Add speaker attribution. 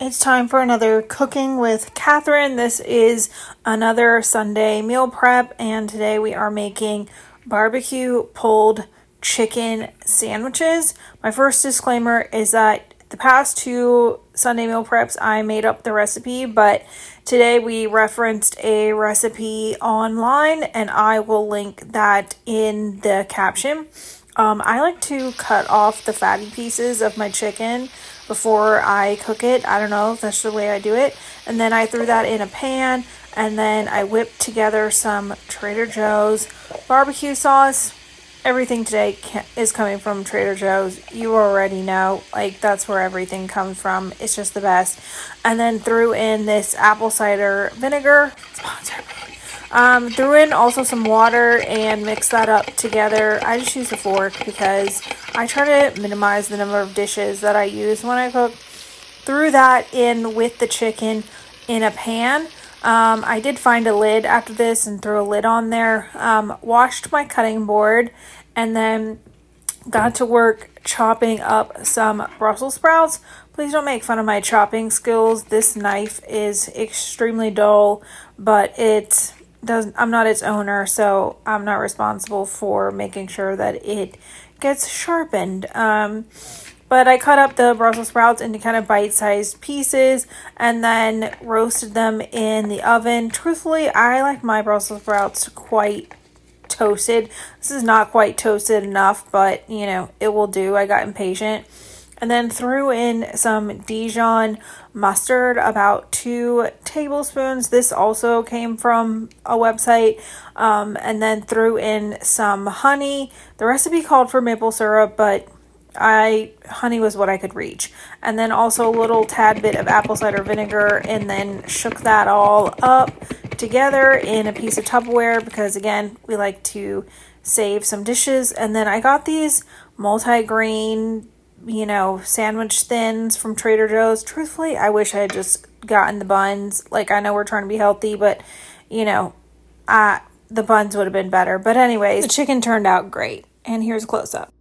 Speaker 1: It's time for another Cooking with Catherine. This is another Sunday meal prep, and today we are making barbecue pulled chicken sandwiches. My first disclaimer is that the past two Sunday meal preps, I made up the recipe, but today we referenced a recipe online, and I will link that in the caption. I like to cut off the fatty pieces of my chicken before I cook it. I don't know, that's the way I do it. And then I threw that in a pan, and then I whipped together some Trader Joe's barbecue sauce. Everything today is coming from Trader Joe's. You already know, like, that's where everything comes from. It's just the best. And then threw in this apple cider vinegar. Sponsor me. Threw in also some water and mixed that up together. I just use a fork because I try to minimize the number of dishes that I use when I cook. Threw that in with the chicken in a pan. I did find a lid after this and threw a lid on there. Washed my cutting board and then got to work chopping up some Brussels sprouts. Please don't make fun of my chopping skills. This knife is extremely dull, but I'm not its owner, so I'm not responsible for making sure that it gets sharpened. But I cut up the Brussels sprouts into kind of bite-sized pieces and then roasted them in the oven. Truthfully, I like my Brussels sprouts quite toasted. This is not quite toasted enough, but you know, it will do. I got impatient. And then threw in some Dijon mustard, about 2 tablespoons. This also came from a website. And then threw in some honey. The recipe called for maple syrup, but honey was what I could reach. And then also a little tad bit of apple cider vinegar, and then shook that all up together in a piece of Tupperware because, again, we like to save some dishes. And then I got these multi-grain sandwich thins from Trader Joe's. Truthfully, I wish I had just gotten the buns. Like, I know we're trying to be healthy, but, the buns would have been better. But anyways, the chicken turned out great. And here's a close-up.